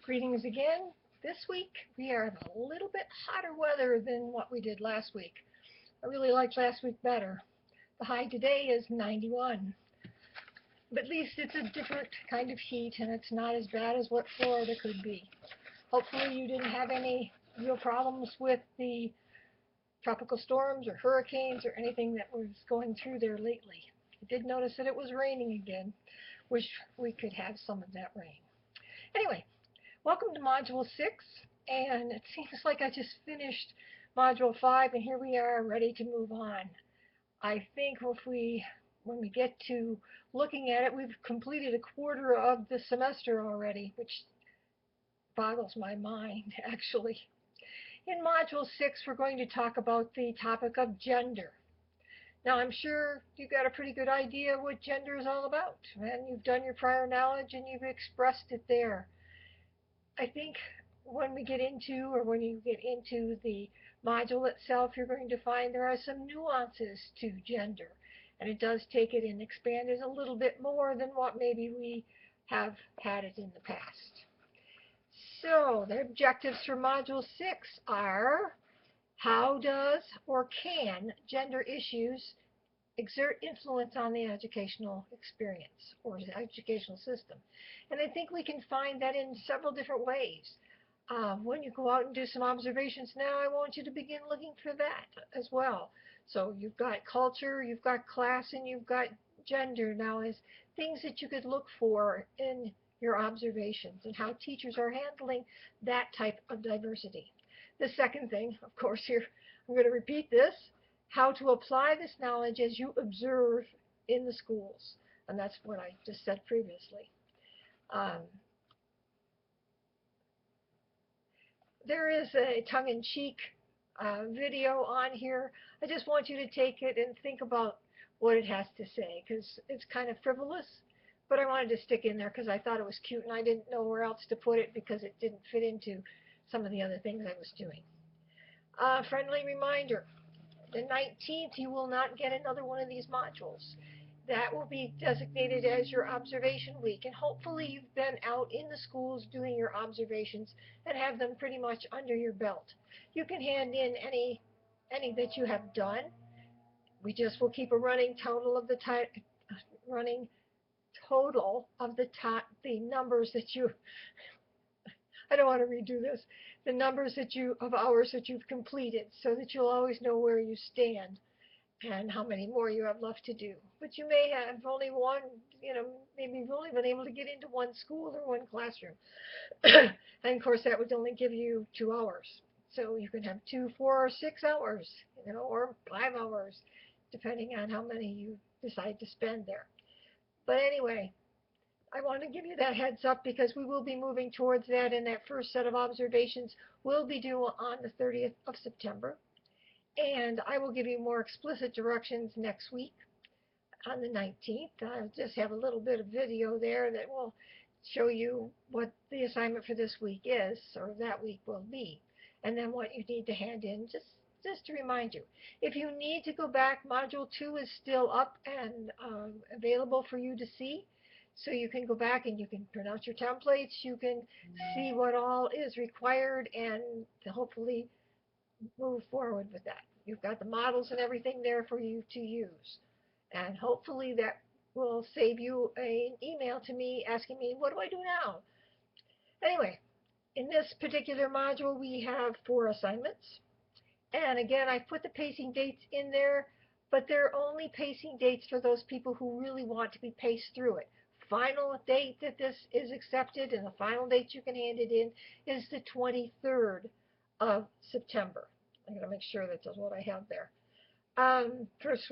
Greetings again. This week we are in a little bit hotter weather than what we did last week. I really liked last week better. The high today is 91. But at least it's a different kind of heat and it's not as bad as what Florida could be. Hopefully you didn't have any real problems with the tropical storms or hurricanes or anything that was going through there lately. I did notice that it was raining again. Wish we could have some of that rain. Anyway, welcome to Module 6, and it seems like I just finished Module 5, and here we are ready to move on. I think when we get to looking at it, we've completed a quarter of the semester already, which boggles my mind, actually. In Module 6, we're going to talk about the topic of gender. Now, I'm sure you've got a pretty good idea what gender is all about, and you've done your prior knowledge and you've expressed it there. I think when you get into the module itself, you're going to find there are some nuances to gender, and it does take it and expand it a little bit more than what maybe we have had it in the past. So the objectives for Module 6 are: how does or can gender issues exert influence on the educational experience or the educational system? And I think we can find that in several different ways. When you go out and do some observations now, I want you to begin looking for that as well. So you've got culture, you've got class, and you've got gender now as things that you could look for in your observations and how teachers are handling that type of diversity. The second thing, of course, here I'm going to repeat this: how to apply this knowledge as you observe in the schools. And that's what I just said previously. There is a tongue-in-cheek video on here. I just want you to take it and think about what it has to say, because it's kind of frivolous, but I wanted to stick in there because I thought it was cute and I didn't know where else to put it because it didn't fit into some of the other things I was doing. Friendly reminder: the 19th, you will not get another one of these modules. That will be designated as your observation week, and hopefully you've been out in the schools doing your observations and have them pretty much under your belt. You can hand in any that you have done. We just will keep a running total of the numbers that you I don't want to redo this. The numbers of hours that you've completed, so that you'll always know where you stand and how many more you have left to do. But you may have only one, maybe you've only been able to get into one school or one classroom. And of course that would only give you 2 hours. So you can have 2, 4, or 6 hours, or 5 hours, depending on how many you decide to spend there. But anyway, I want to give you that heads up because we will be moving towards that, and that first set of observations will be due on the 30th of September. And I will give you more explicit directions next week on the 19th. I'll just have a little bit of video there that will show you what the assignment for this week is, or that week will be, and then what you need to hand in, just to remind you. If you need to go back, Module 2 is still up and available for you to see. So you can go back and you can print out your templates, you can see what all is required, and hopefully move forward with that. You've got the models and everything there for you to use. And hopefully that will save you an email to me asking me, what do I do now? Anyway, in this particular module, we have 4 assignments. And again, I put the pacing dates in there, but they're only pacing dates for those people who really want to be paced through it. Final date that this is accepted and the final date you can hand it in is the 23rd of September. I'm going to make sure that's what I have there. First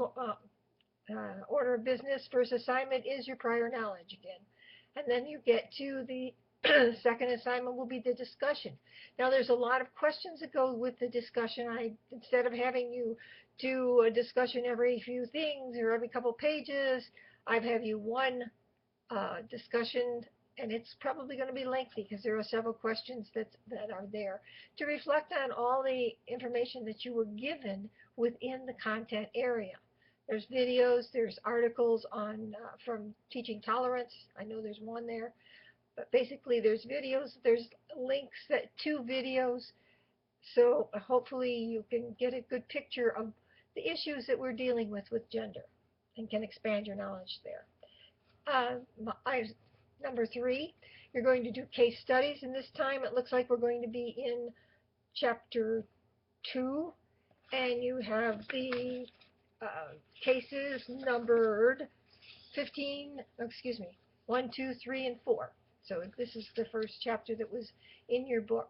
order of business, first assignment is your prior knowledge again. And then you get to the second assignment will be the discussion. Now there's a lot of questions that go with the discussion. Instead of having you do a discussion every few things or every couple pages, I've have you one discussion, and it's probably going to be lengthy because there are several questions that are there to reflect on all the information that you were given within the content area. There's videos, there's articles on from teaching tolerance. I know there's one there. But basically, there's videos, there's links to videos, so hopefully you can get a good picture of the issues that we're dealing with gender and can expand your knowledge there. Uh, Number 3, you're going to do case studies, and this time it looks like we're going to be in chapter 2, and you have the cases numbered 15, excuse me, 1, 2, 3, and 4. So this is the first chapter that was in your book,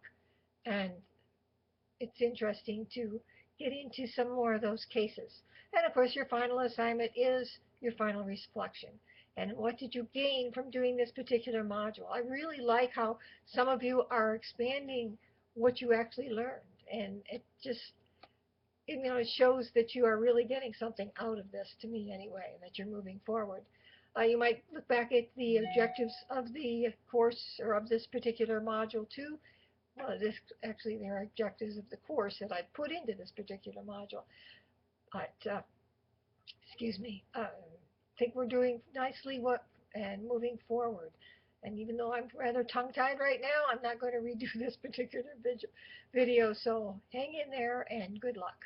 and it's interesting to get into some more of those cases. And of course, your final assignment is your final reflection. And what did you gain from doing this particular module? I really like how some of you are expanding what you actually learned. And it just, it shows that you are really getting something out of this, to me anyway, and that you're moving forward. You might look back at the objectives of the course or of this particular module too. Well, this actually there are objectives of the course that I put into this particular module. But excuse me, I think we're doing nicely and moving forward. And even though I'm rather tongue-tied right now, I'm not going to redo this particular video. So hang in there and good luck.